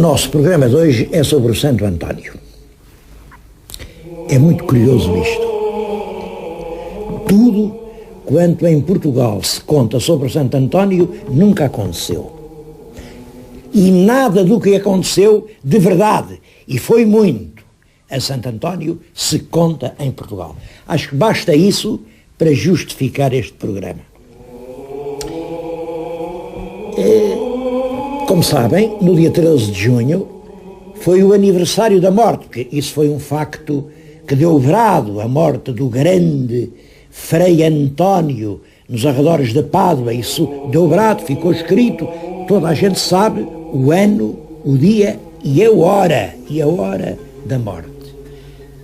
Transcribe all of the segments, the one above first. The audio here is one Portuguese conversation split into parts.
nosso programa de hoje é sobre o Santo António. É muito curioso isto. Tudo quanto em Portugal se conta sobre o Santo António nunca aconteceu. E nada do que aconteceu de verdade, e foi muito, a Santo António se conta em Portugal. Acho que basta isso para justificar este programa. Como sabem, no dia 13 de junho foi o aniversário da morte, porque isso foi um facto que deu brado à morte do grande Frei António nos arredores de Pádua. Isso deu brado, ficou escrito, toda a gente sabe o ano, o dia e a hora da morte.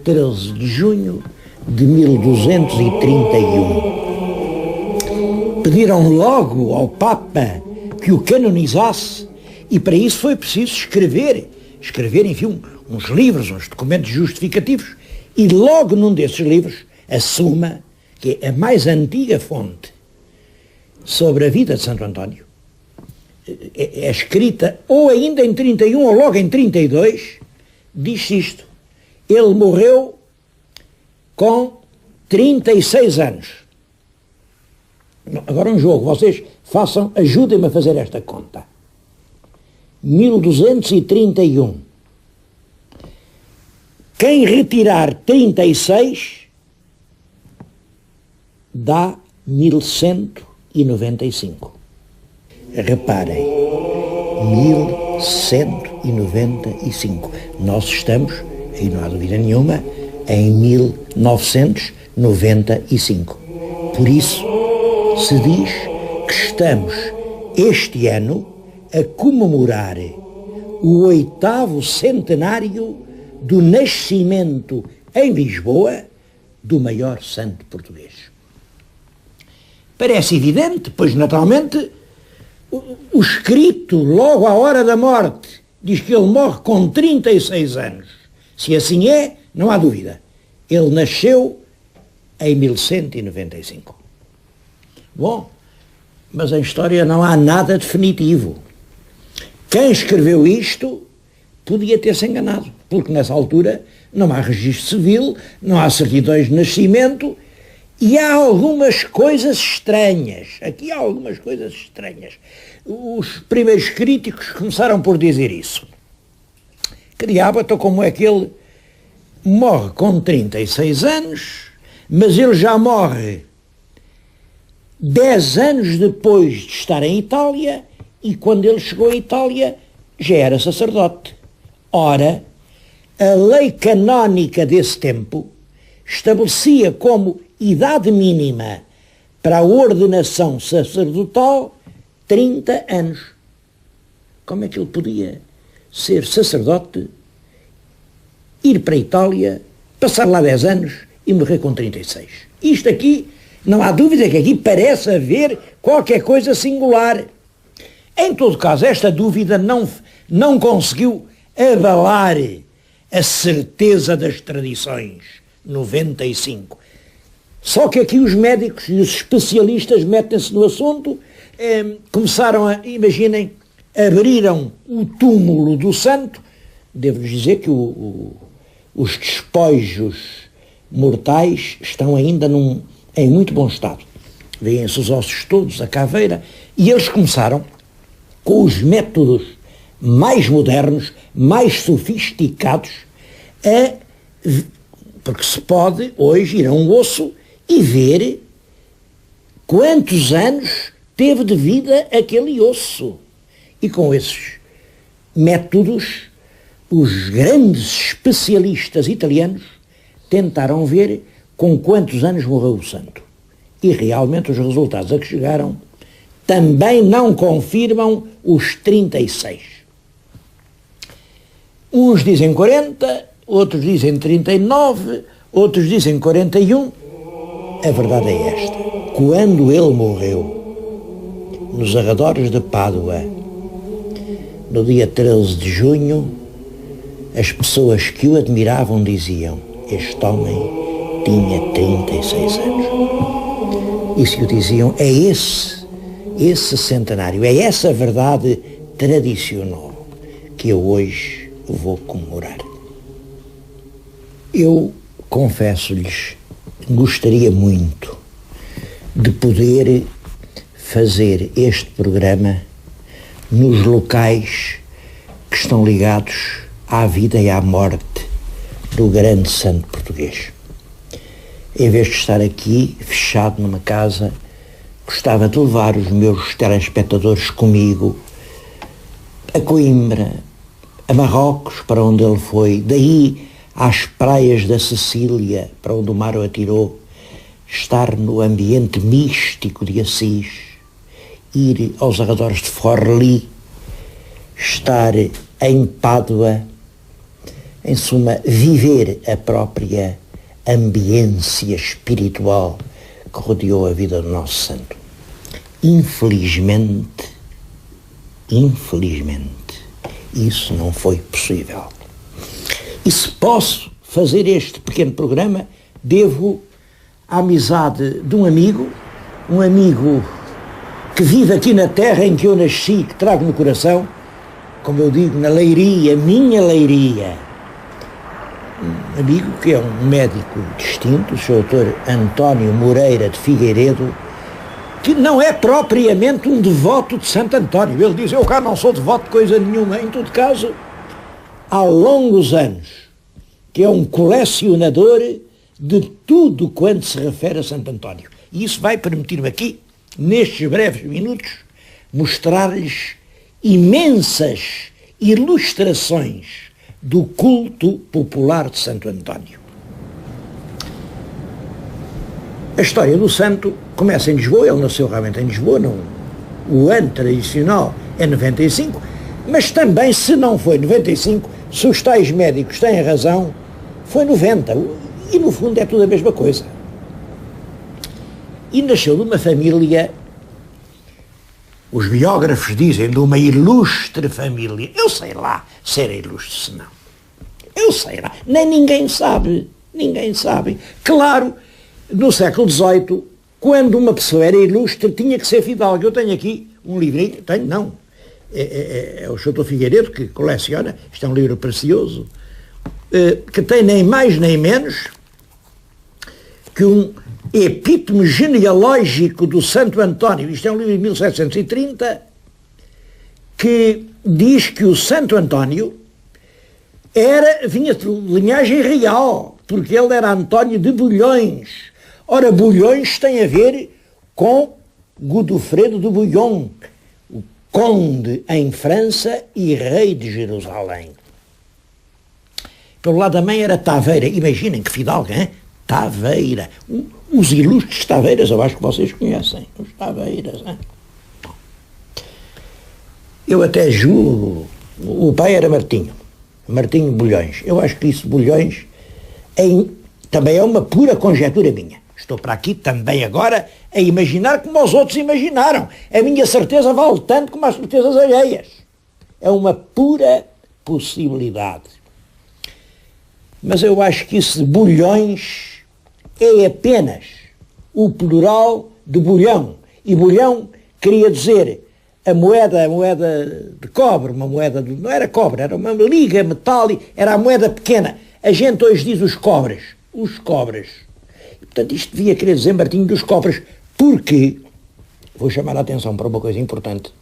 13 de junho de 1231. Pediram logo ao Papa que o canonizasse, e para isso foi preciso escrever, enfim, uns livros, uns documentos justificativos, e logo num desses livros, a Suma, que é a mais antiga fonte sobre a vida de Santo António, é escrita ou ainda em 31 ou logo em 32, diz isto: ele morreu com 36 anos. Agora um jogo, vocês façam, ajudem-me a fazer esta conta. 1231. Quem retirar 36 dá 1195. Reparem, 1195. Nós estamos, e não há dúvida nenhuma, em 1995. Por isso se diz que estamos este ano a comemorar o 8º centenário do nascimento em Lisboa do maior santo português. Parece evidente, pois naturalmente o escrito logo à hora da morte diz que ele morre com 36 anos. Se assim é, não há dúvida. Ele nasceu em 1195. Bom, mas em história não há nada definitivo. Quem escreveu isto podia ter-se enganado, porque nessa altura não há registro civil, não há certidões de nascimento, e há algumas coisas estranhas. Aqui há algumas coisas estranhas. Os primeiros críticos começaram por dizer isso. Que diabo, então como é que ele morre com 36 anos, mas ele já morre 10 anos depois de estar em Itália, e quando ele chegou à Itália já era sacerdote. Ora, a lei canónica desse tempo estabelecia como idade mínima para a ordenação sacerdotal 30 anos. Como é que ele podia ser sacerdote, ir para a Itália, passar lá 10 anos e morrer com 36? Isto aqui, não há dúvida que aqui parece haver qualquer coisa singular. Em todo caso, esta dúvida não conseguiu abalar a certeza das tradições. 95. Só que aqui os médicos e os especialistas metem-se no assunto, começaram a, imaginem, abriram o túmulo do santo. Devo-lhes dizer que os despojos mortais estão ainda em muito bom estado. Vêem-se os ossos todos, a caveira, e eles começaram com os métodos mais modernos, mais sofisticados, porque se pode hoje ir a um osso e ver quantos anos teve de vida aquele osso. E com esses métodos, os grandes especialistas italianos tentaram ver com quantos anos morreu o santo. E realmente os resultados a que chegaram também não confirmam os 36. Uns dizem 40, outros dizem 39, outros dizem 41. A verdade é esta. Quando ele morreu, nos arredores de Pádua, no dia 13 de junho, as pessoas que o admiravam diziam: este homem tinha 36 anos. E se o diziam, é esse centenário, é essa verdade tradicional que eu hoje vou comemorar. Eu, confesso-lhes, gostaria muito de poder fazer este programa nos locais que estão ligados à vida e à morte do grande santo português. Em vez de estar aqui, fechado numa casa, gostava de levar os meus telespectadores comigo a Coimbra, a Marrocos, para onde ele foi, daí às praias da Sicília, para onde o mar o atirou, estar no ambiente místico de Assis, ir aos arredores de Forlì, estar em Pádua, em suma, viver a própria ambiência espiritual que rodeou a vida do nosso santo. Infelizmente, isso não foi possível. E se posso fazer este pequeno programa, devo à amizade de um amigo que vive aqui na terra em que eu nasci, que trago no coração, como eu digo, na Leiria, minha Leiria. Um amigo que é um médico distinto, o Sr. Dr. António Moreira de Figueiredo, que não é propriamente um devoto de Santo António. Ele diz, eu cá não sou devoto de coisa nenhuma. Em todo caso, há longos anos que é um colecionador de tudo quanto se refere a Santo António. E isso vai permitir-me aqui, nestes breves minutos, mostrar-lhes imensas ilustrações do culto popular de Santo António. A história do santo começa em Lisboa, ele nasceu realmente em Lisboa, o ano tradicional é 95, mas também, se não foi 95, se os tais médicos têm razão, foi 90, e no fundo é tudo a mesma coisa. E nasceu de uma família, os biógrafos dizem, de uma ilustre família. Eu sei lá se era ilustre, se não. Eu sei lá, nem ninguém sabe. Claro, no século XVIII, quando uma pessoa era ilustre, tinha que ser fidalgo. Eu tenho aqui um livrinho, é o Sr. Figueiredo que coleciona, isto é um livro precioso, que tem nem mais nem menos que um epítome genealógico do Santo António. Isto é um livro de 1730, que diz que o Santo António vinha de linhagem real, porque ele era António de Bulhões. Ora, Bulhões tem a ver com Godofredo de Bouillon, o conde em França e rei de Jerusalém. Pelo lado da mãe era Taveira. Imaginem que fidalga, hein? Taveira. Os ilustres Taveiras, eu acho que vocês conhecem. Os Taveiras, hein? Eu até julgo, o pai era Martinho Bulhões. Eu acho que isso, Bulhões, também é uma pura conjetura minha. Estou para aqui também agora a imaginar como os outros imaginaram. A minha certeza vale tanto como as certezas alheias. É uma pura possibilidade. Mas eu acho que isso de Bulhões é apenas o plural de bulhão. E bulhão queria dizer a moeda de cobre, uma moeda, não era cobre, era uma liga metálica, era a moeda pequena. A gente hoje diz os cobres. E, portanto, isto devia querer dizer Martinho dos Cobres, porque, vou chamar a atenção para uma coisa importante,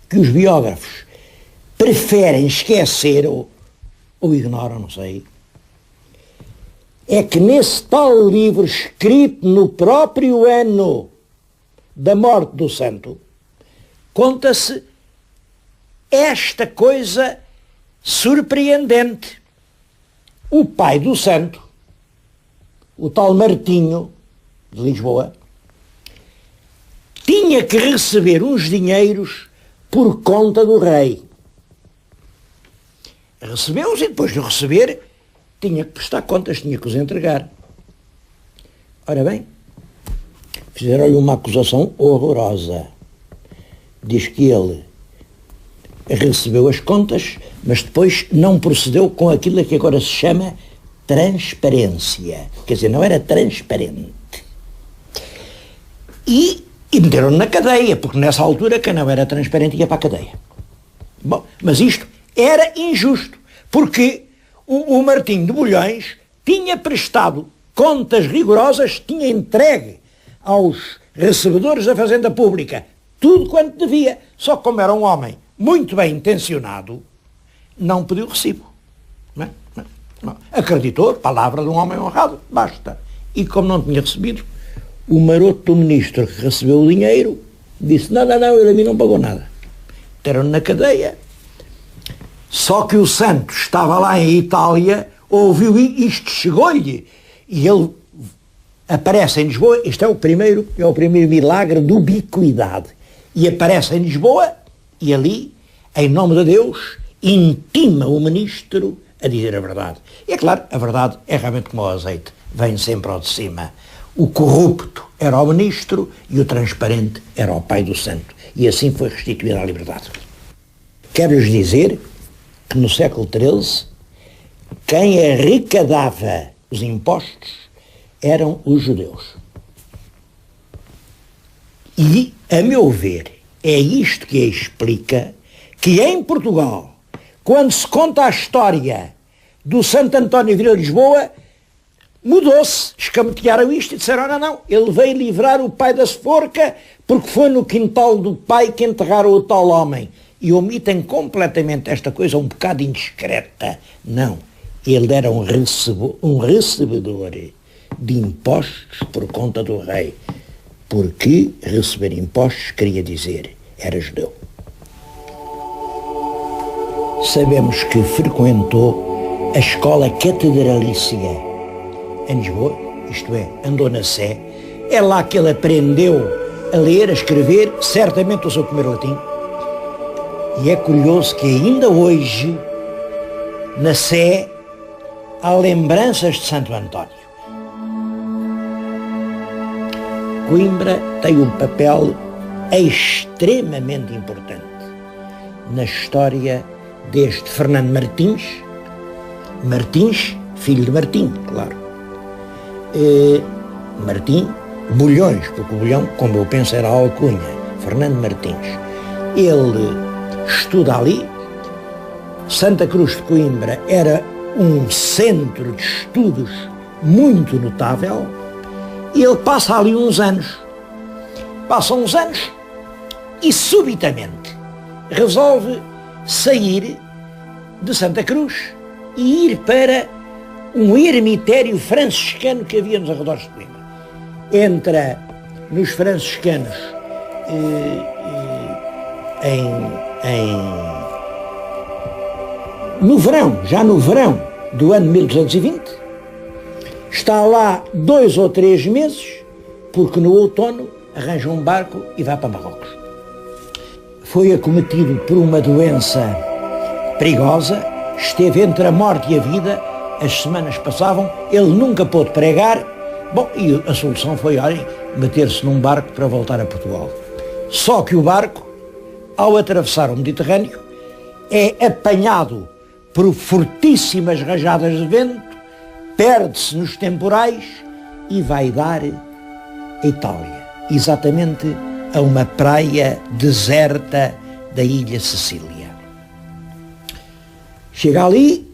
que os biógrafos preferem esquecer ou ignoram, não sei, é que nesse tal livro, escrito no próprio ano da morte do santo, conta-se esta coisa surpreendente. O pai do santo, o tal Martinho, de Lisboa, tinha que receber uns dinheiros por conta do rei. Recebeu-os e depois de receber tinha que prestar contas, tinha que os entregar. Ora bem, fizeram-lhe uma acusação horrorosa. Diz que ele recebeu as contas, mas depois não procedeu com aquilo que agora se chama transparência. Quer dizer, não era transparente. E meteram-no na cadeia, porque nessa altura quem não era transparente ia para a cadeia. Bom, mas isto era injusto, porque o Martim de Bulhões tinha prestado contas rigorosas, tinha entregue aos recebedores da Fazenda Pública tudo quanto devia, só que como era um homem muito bem intencionado, não pediu recibo. Não. Acreditou, palavra de um homem honrado, basta. E como não tinha recebido, o maroto do ministro que recebeu o dinheiro disse, não, ele a mim não pagou nada. Meteram-no na cadeia. Só que o Santos estava lá em Itália, ouviu isto, chegou-lhe, e ele aparece em Lisboa. Isto é o primeiro milagre de ubiquidade. E aparece em Lisboa, e ali, em nome de Deus, intima o ministro a dizer a verdade. E é claro, a verdade é realmente como o azeite, vem sempre ao de cima. O corrupto era o ministro e o transparente era o pai do santo. E assim foi restituída a liberdade. Quero-vos dizer que no século XIII, quem arrecadava os impostos eram os judeus. E, a meu ver, é isto que explica que em Portugal, quando se conta a história do Santo António Vila de Lisboa, mudou-se, escamotearam isto e disseram, não, ele veio livrar o pai da forca porque foi no quintal do pai que enterraram o tal homem. E omitem completamente esta coisa um bocado indiscreta. Não, ele era um recebedor de impostos por conta do rei, porque receber impostos queria dizer, era judeu. Sabemos que frequentou a escola catedralícia em Lisboa, isto é, andou na Sé. É lá que ele aprendeu a ler, a escrever, certamente o seu primeiro latim. E é curioso que ainda hoje, na Sé, há lembranças de Santo António. Coimbra tem um papel extremamente importante na história deste Fernando Martins, filho de Martim, claro. Martim, Bulhões, porque o Bulhão, como eu penso, era a alcunha, Fernando Martins. Ele estuda ali. Santa Cruz de Coimbra era um centro de estudos muito notável, e ele passa ali uns anos. Passam uns anos e subitamente resolve sair de Santa Cruz e ir para um eremitério franciscano que havia nos arredores de Coimbra. Entra nos franciscanos já no verão do ano 1220, está lá 2 ou 3 meses, porque no outono arranja um barco e vai para Marrocos. Foi acometido por uma doença perigosa, esteve entre a morte e a vida, as semanas passavam, ele nunca pôde pregar. Bom, e a solução foi, meter-se num barco para voltar a Portugal. Só que o barco, ao atravessar o Mediterrâneo, é apanhado por fortíssimas rajadas de vento, perde-se nos temporais e vai dar a Itália, exatamente a uma praia deserta da ilha Sicília. Chega ali,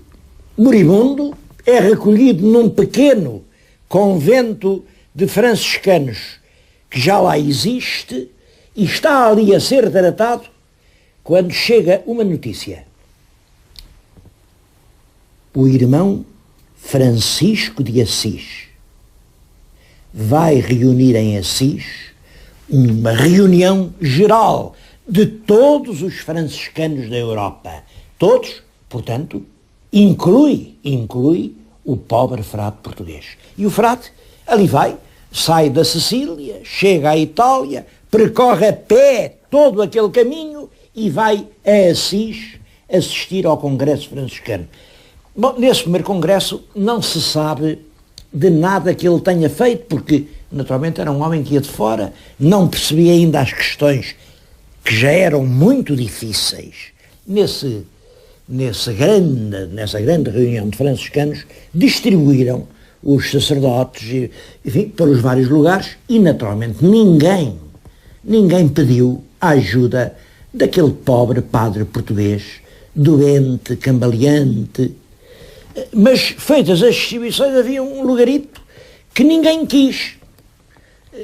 moribundo, é recolhido num pequeno convento de franciscanos que já lá existe e está ali a ser tratado, quando chega uma notícia. O irmão Francisco de Assis vai reunir em Assis uma reunião geral de todos os franciscanos da Europa. Todos, portanto, inclui o pobre frade português. E o frade ali vai, sai da Sicília, chega à Itália, percorre a pé todo aquele caminho e vai a Assis assistir ao Congresso Franciscano. Bom, nesse primeiro congresso não se sabe de nada que ele tenha feito, porque naturalmente era um homem que ia de fora, não percebia ainda as questões que já eram muito difíceis. Nessa grande reunião de franciscanos, distribuíram os sacerdotes, enfim, para os vários lugares, e naturalmente ninguém pediu a ajuda daquele pobre padre português, doente, cambaleante. Mas, feitas as distribuições, havia um lugarito que ninguém quis.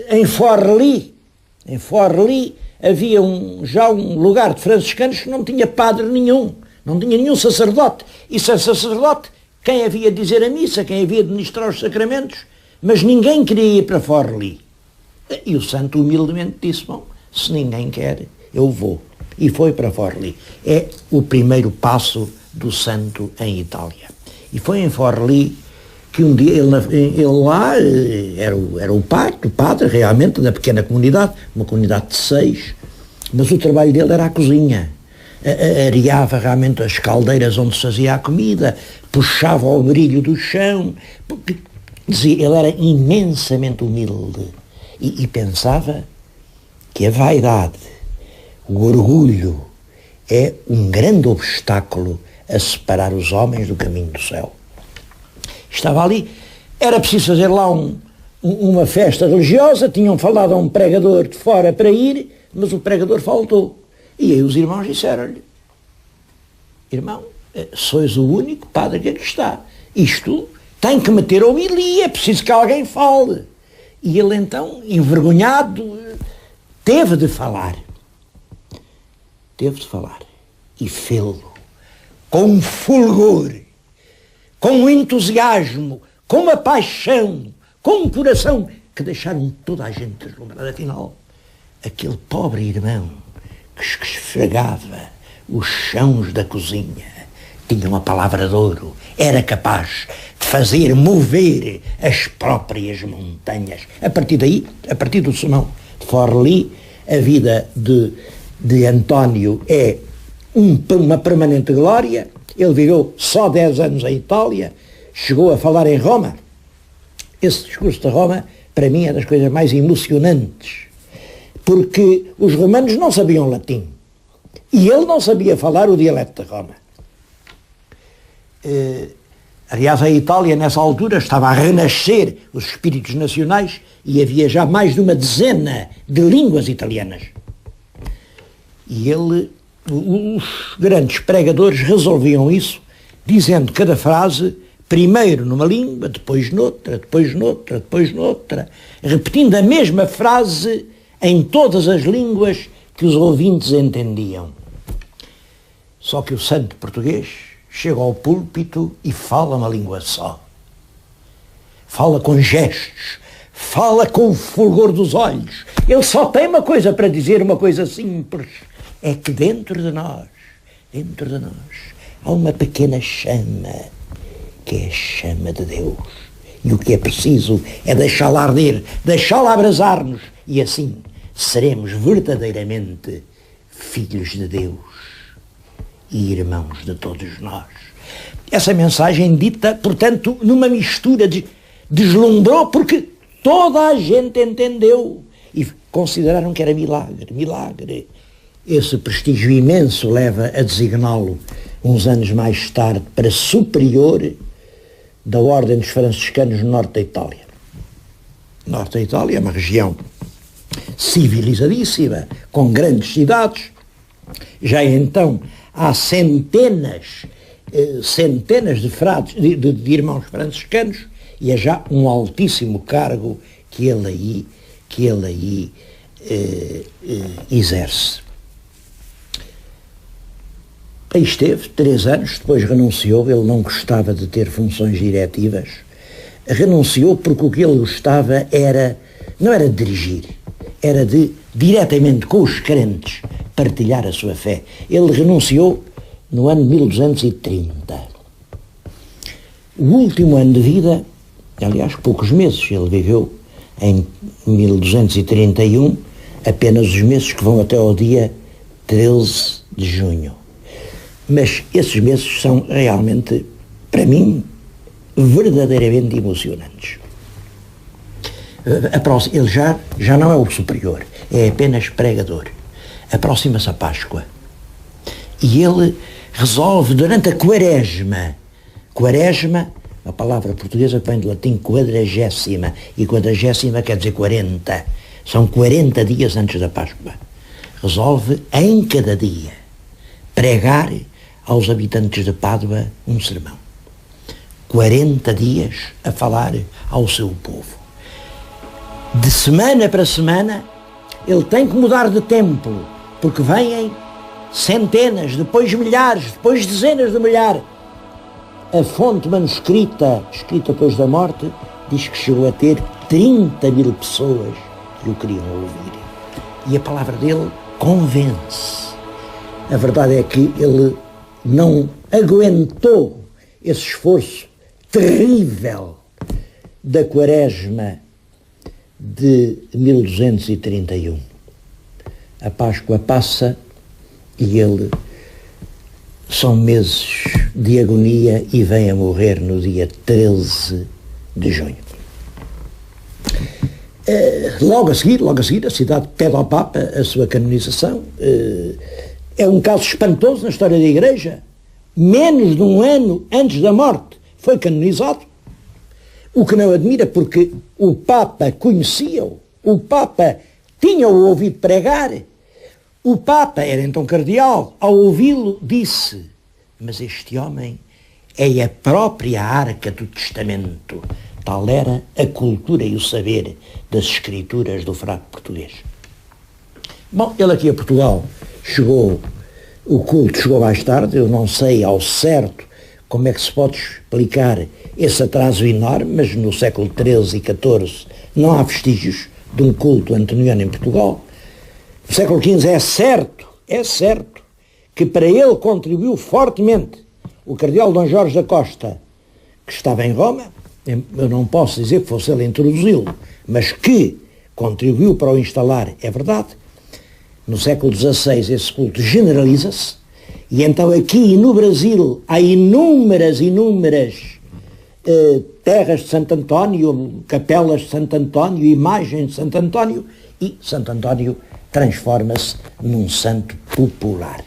Em Forli havia já um lugar de franciscanos que não tinha padre nenhum, não tinha nenhum sacerdote. E sem sacerdote, quem havia de dizer a missa, quem havia de ministrar os sacramentos? Mas ninguém queria ir para Forli. E o santo humildemente disse, bom, se ninguém quer, eu vou. E foi para Forli. É o primeiro passo do santo em Itália. E foi em Forli que um dia ele lá era o padre realmente da pequena comunidade, uma comunidade de 6, mas o trabalho dele era a cozinha. Areava realmente as caldeiras onde se fazia a comida, puxava o brilho do chão, porque, dizia, ele era imensamente humilde e pensava que a vaidade, o orgulho, é um grande obstáculo a separar os homens do caminho do céu. Estava ali, era preciso fazer lá uma festa religiosa, tinham falado a um pregador de fora para ir, mas o pregador faltou. E aí os irmãos disseram-lhe, irmão, sois o único padre que aqui está. Isto tem que meter homilia, é preciso que alguém fale. E ele então, envergonhado, teve de falar. E fê-lo com fulgor, com entusiasmo, com uma paixão, com um coração que deixaram toda a gente deslumbrada. Afinal, aquele pobre irmão que esfregava os chãos da cozinha tinha uma palavra de ouro, era capaz de fazer mover as próprias montanhas. A partir daí, a partir do sermão de Forli, a vida de António é uma permanente glória. Ele viveu só 10 anos em Itália, chegou a falar em Roma. Esse discurso de Roma, para mim, é das coisas mais emocionantes, porque os romanos não sabiam latim e ele não sabia falar o dialeto de Roma. Aliás, a Itália, nessa altura, estava a renascer os espíritos nacionais e havia já mais de uma dezena de línguas italianas. E os grandes pregadores resolviam isso, dizendo cada frase, primeiro numa língua, depois noutra, depois noutra, depois noutra, repetindo a mesma frase em todas as línguas que os ouvintes entendiam. Só que o santo português chega ao púlpito e fala uma língua só. Fala com gestos, fala com o fulgor dos olhos. Ele só tem uma coisa para dizer, uma coisa simples. É que dentro de nós, há uma pequena chama, que é a chama de Deus. E o que é preciso é deixá-la arder, deixá-la abrasar-nos. E assim seremos verdadeiramente filhos de Deus e irmãos de todos nós. Essa mensagem dita, portanto, numa mistura deslumbrou, porque toda a gente entendeu e consideraram que era milagre. Esse prestígio imenso leva a designá-lo, uns anos mais tarde, para superior da Ordem dos Franciscanos no norte da Itália. O norte da Itália é uma região civilizadíssima, com grandes cidades. Já então há centenas de frades, de irmãos franciscanos, e é já um altíssimo cargo que ele aí exerce. Aí esteve 3 anos, depois renunciou. Ele não gostava de ter funções diretivas, renunciou porque o que ele gostava não era de dirigir, era de, diretamente com os crentes, partilhar a sua fé. Ele renunciou no ano 1230. O último ano de vida, aliás, poucos meses, ele viveu em 1231, apenas os meses que vão até ao dia 13 de junho. Mas esses meses são realmente, para mim, verdadeiramente emocionantes. Ele já não é o superior, é apenas pregador. Aproxima-se a Páscoa e ele resolve, durante a Quaresma, a palavra portuguesa que vem do latim quadragésima, e quadragésima quer dizer 40, são 40 dias antes da Páscoa. resolve em cada dia pregar aos habitantes de Pádua um sermão. 40 dias a falar ao seu povo. De semana para semana, ele tem que mudar de templo, porque vêm centenas, depois milhares, depois dezenas de milhares. A fonte manuscrita, escrita depois da morte, diz que chegou a ter 30.000 pessoas que o queriam ouvir. E a palavra dele convence. A verdade é que ele não aguentou esse esforço terrível da Quaresma de 1231. A Páscoa passa e ele são meses de agonia e vem a morrer no dia 13 de junho. Logo a seguir, a cidade pede ao Papa a sua canonização. É um caso espantoso na história da Igreja. Menos de um ano antes da morte foi canonizado. O que não admira, porque o Papa conhecia-o, o Papa tinha-o ouvido pregar. O Papa era então cardeal, ao ouvi-lo disse: mas este homem é a própria arca do testamento. Tal era a cultura e o saber das escrituras do frade português. Bom, ele aqui a Portugal o culto chegou mais tarde, eu não sei ao certo como é que se pode explicar esse atraso enorme, mas no século XIII e XIV não há vestígios de um culto antoniano em Portugal. No século XV é certo que para ele contribuiu fortemente o cardeal Dom Jorge da Costa, que estava em Roma. Eu não posso dizer que fosse ele a introduzi-lo, mas que contribuiu para o instalar, é verdade. No século XVI esse culto generaliza-se, e então aqui no Brasil há inúmeras terras de Santo António, capelas de Santo António, imagens de Santo António, e Santo António transforma-se num santo popular.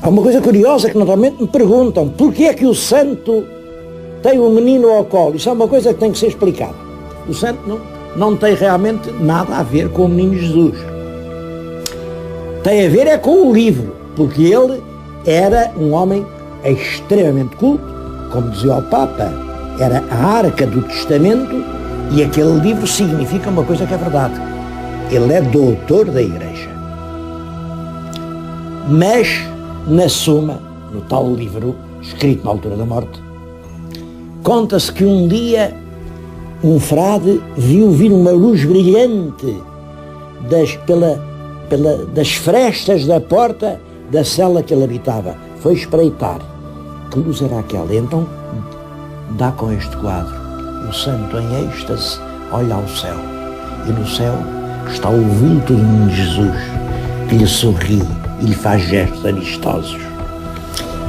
Há uma coisa curiosa que naturalmente me perguntam: porquê é que o santo tem um menino ao colo? Isso é uma coisa que tem que ser explicada. O santo não tem realmente nada a ver com o menino Jesus. Tem a ver é com o livro, porque ele era um homem extremamente culto, como dizia o Papa, era a arca do testamento, e aquele livro significa uma coisa que é verdade: ele é doutor da Igreja. Mas, na suma, no tal livro, escrito na altura da morte, conta-se que um dia um frade viu vir uma luz brilhante das frestas da porta da cela que ele habitava. Foi espreitar. Que luz era aquela? Então dá com este quadro: o santo em êxtase olha ao céu, e no céu está o vulto de um Jesus que lhe sorri e lhe faz gestos amistosos.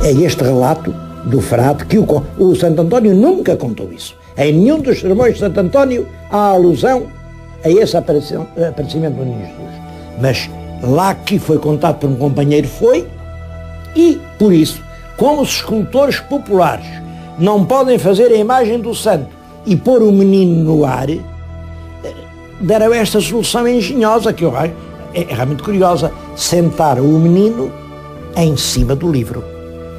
É este relato do frade que o Santo António nunca contou isso. Em nenhum dos sermões de Santo António há alusão a esse aparecimento do menino Jesus. Mas lá que foi contado por um companheiro foi, e por isso, como os escultores populares não podem fazer a imagem do santo e pôr o menino no ar, deram esta solução engenhosa, que eu acho é realmente curiosa: sentar o menino em cima do livro.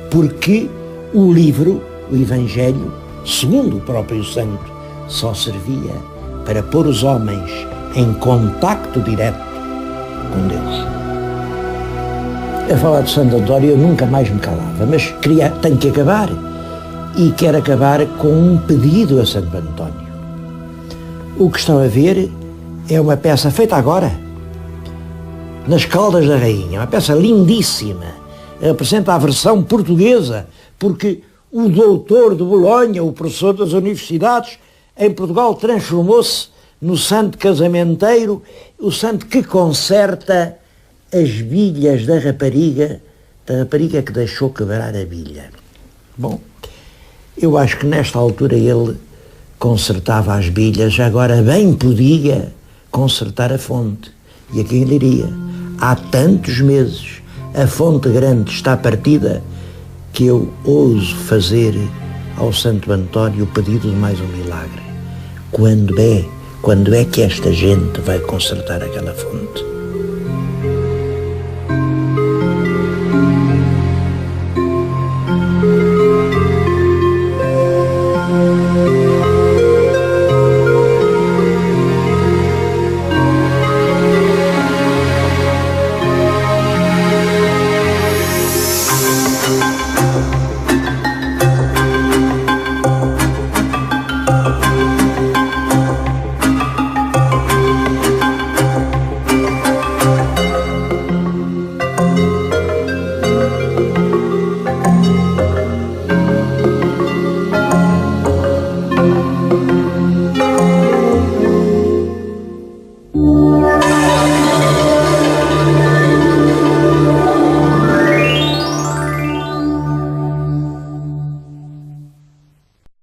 Porque o livro, o Evangelho, segundo o próprio santo, só servia para pôr os homens em contacto direto com Deus. A falar de Santo António eu nunca mais me calava, mas tenho que acabar, e quero acabar com um pedido a Santo António. O que estão a ver é uma peça feita agora, nas Caldas da Rainha, uma peça lindíssima, apresenta a versão portuguesa, porque o doutor de Bolonha, o professor das universidades, em Portugal transformou-se no santo casamenteiro, o santo que conserta as bilhas da rapariga que deixou quebrar a bilha. Bom, eu acho que nesta altura ele consertava as bilhas, agora bem podia consertar a fonte. E a quem diria? Há tantos meses a fonte grande está partida que eu ouso fazer ao Santo António o pedido de mais um milagre. Quando é que esta gente vai consertar aquela fonte?